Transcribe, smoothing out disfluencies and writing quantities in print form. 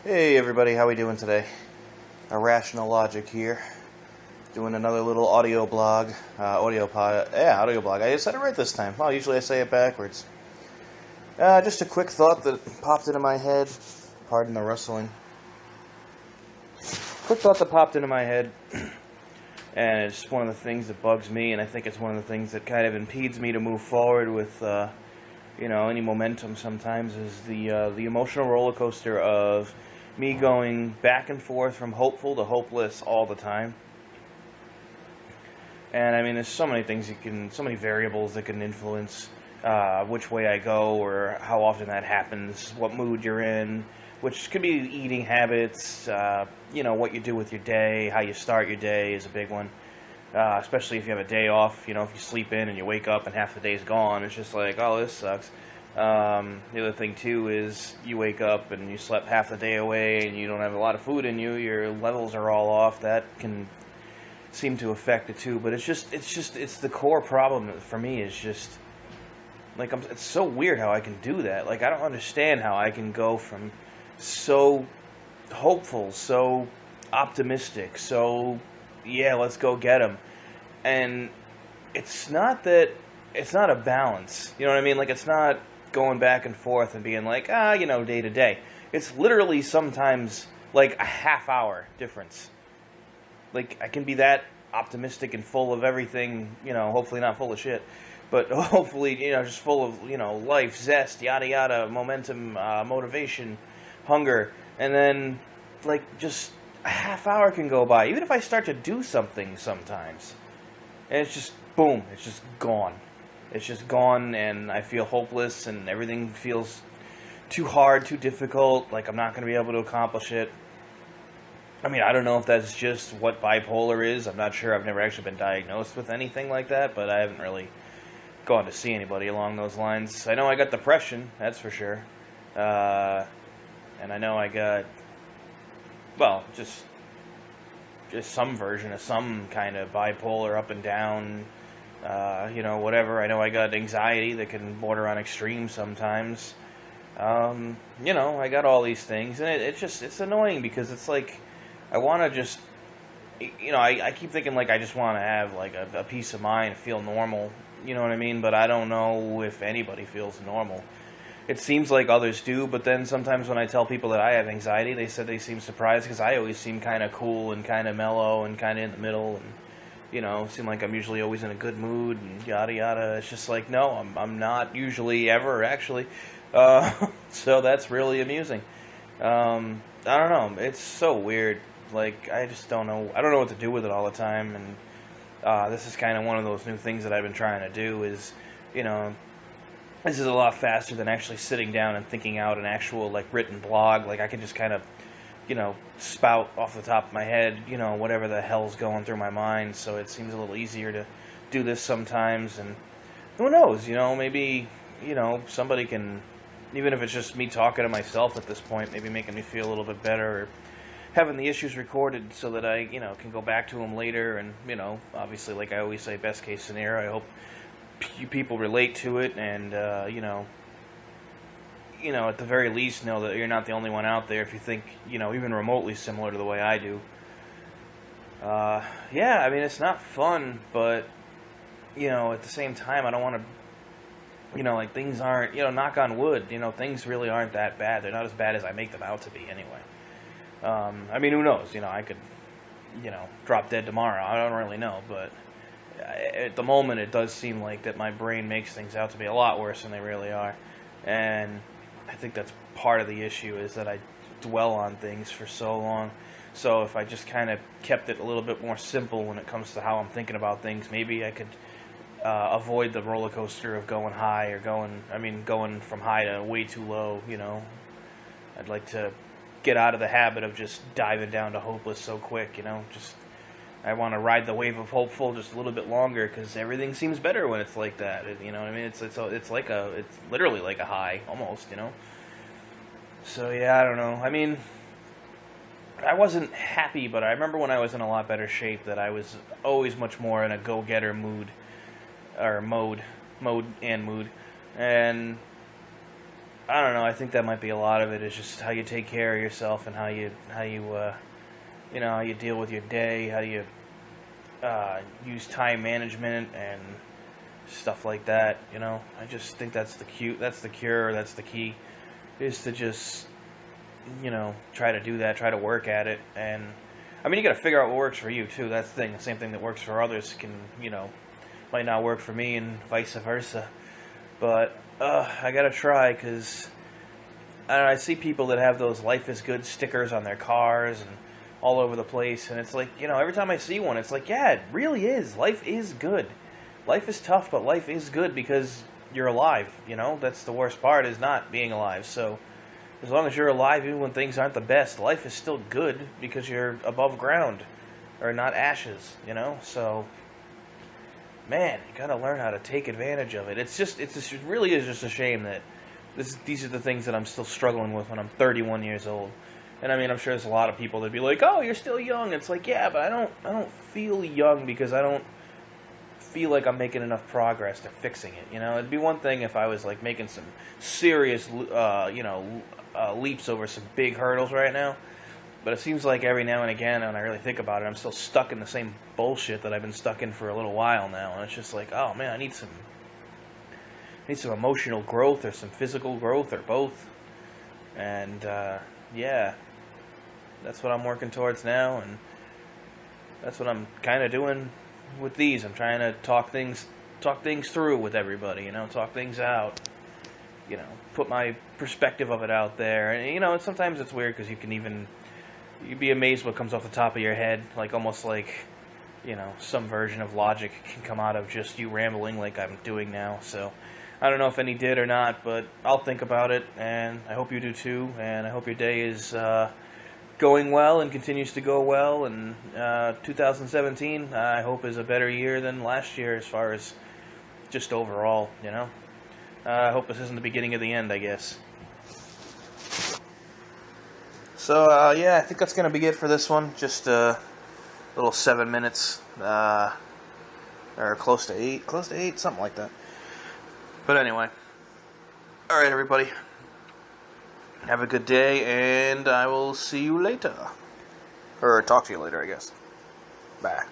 Hey everybody, how we doing today? Irrational Logic here, doing another little audio blog, audio blog. I said it right this time. Well, usually I say it backwards. Just a quick thought that popped into my head. Pardon the rustling. Quick thought that popped into my head, and it's one of the things that bugs me, and I think it's one of the things that kind of impedes me to move forward with, any momentum sometimes, is the emotional roller coaster of me going back and forth from hopeful to hopeless all the time. And I mean, there's so many things so many variables that can influence which way I go or how often that happens, what mood you're in, which could be eating habits, what you do with your day, how you start your day is a big one. Especially if you have a day off, if you sleep in and you wake up and half the day's gone, it's just like, oh, this sucks. The other thing too is you wake up and you slept half the day away and you don't have a lot of food in you, your levels are all off. That can seem to affect it too, but it's the core problem for me is just like, it's so weird how I can do that. Like, I don't understand how I can go from so hopeful, so optimistic, so yeah, let's go get him. And it's not a balance. You know what I mean? Like, it's not going back and forth and being like, day to day. It's literally sometimes like a half hour difference. Like, I can be that optimistic and full of everything, hopefully not full of shit, but hopefully, just full of, life, zest, yada yada, momentum, motivation, hunger. And then, like, just a half hour can go by, even if I start to do something sometimes, and it's just, boom, it's just gone. It's just gone, and I feel hopeless, and everything feels too hard, too difficult, like I'm not going to be able to accomplish it. I mean, I don't know if that's just what bipolar is. I'm not sure. I've never actually been diagnosed with anything like that, but I haven't really gone to see anybody along those lines. I know I got depression, that's for sure. And I know I got, well, just some version of some kind of bipolar, up and down, whatever. I know I got anxiety that can border on extreme sometimes. I got all these things, and it's annoying because it's like, I want to just, I keep thinking, like, I just want to have, like, a peace of mind, feel normal, you know what I mean? But I don't know if anybody feels normal. It seems like others do, but then sometimes when I tell people that I have anxiety, they said they seem surprised because I always seem kind of cool and kind of mellow and kind of in the middle, and seem like I'm usually always in a good mood and yada yada. It's just like, no, I'm not usually ever, actually. So that's really amusing. I don't know. It's so weird. Like, I just don't know. I don't know what to do with it all the time, and this is kind of one of those new things that I've been trying to do is, this is a lot faster than actually sitting down and thinking out an actual, like, written blog. Like, I can just kind of, spout off the top of my head, whatever the hell's going through my mind. So it seems a little easier to do this sometimes. And who knows, maybe, somebody can, even if it's just me talking to myself at this point, maybe making me feel a little bit better, or having the issues recorded so that I, can go back to them later. And, obviously, like I always say, best case scenario, I hope people relate to it, and at the very least know that you're not the only one out there if you think, even remotely similar to the way I do. Yeah, I mean, it's not fun, but at the same time, I don't want to, like, things aren't, knock on wood, things really aren't that bad. They're not as bad as I make them out to be anyway. I mean, who knows, I could, drop dead tomorrow. I don't really know, but at the moment, it does seem like that my brain makes things out to be a lot worse than they really are. And I think that's part of the issue, is that I dwell on things for so long. So if I just kind of kept it a little bit more simple when it comes to how I'm thinking about things, maybe I could avoid the roller coaster of going high or going from high to way too low, I'd like to get out of the habit of just diving down to hopeless so quick, I want to ride the wave of hopeful just a little bit longer, because everything seems better when it's like that. You know what I mean? It's literally like a high, almost. So yeah, I don't know. I mean, I wasn't happy, but I remember when I was in a lot better shape that I was always much more in a go-getter mood, or mode, and I don't know. I think that might be a lot of it. Is just how you take care of yourself and you know, how you deal with your day, how you use time management and stuff like that. You know, I just think that's the cure, that's the key, is to just, you know, try to do that, try to work at it. And I mean, you got to figure out what works for you too. That's the thing. The same thing that works for others can, you know, might not work for me, and vice versa. But I gotta try, because I see people that have those "Life is Good" stickers on their cars and all over the place, and it's like, you know, every time I see one, it's like, yeah, it really is. Life is good. Life is tough, but life is good because you're alive. You know, that's the worst part, is not being alive. So as long as you're alive, even when things aren't the best, life is still good because you're above ground, or not ashes. You know, so. Man, you gotta learn how to take advantage of it. It really is just a shame that these are the things that I'm still struggling with when I'm 31 years old. And I mean, I'm sure there's a lot of people that'd be like, "Oh, you're still young." It's like, yeah, but I don't feel young because I don't feel like I'm making enough progress to fixing it. You know, it'd be one thing if I was like making some serious, leaps over some big hurdles right now. But it seems like every now and again, when I really think about it, I'm still stuck in the same bullshit that I've been stuck in for a little while now. And it's just like, oh man, I need some emotional growth or some physical growth or both. And yeah, that's what I'm working towards now, and that's what I'm kind of doing with these. I'm trying to talk things through with everybody. You know, talk things out. You know, put my perspective of it out there. And you know, sometimes it's weird because you'd be amazed what comes off the top of your head, like almost like, you know, some version of logic can come out of just you rambling like I'm doing now. So I don't know if any did or not, but I'll think about it, and I hope you do too, and I hope your day is going well and continues to go well, and 2017 I hope is a better year than last year as far as just overall, you know. I hope this isn't the beginning of the end, I guess. So, yeah, I think that's going to be it for this one. Just a little 7 minutes, or close to 8, something like that. But anyway, alright everybody, have a good day, and I will see you later. Or talk to you later, I guess. Bye.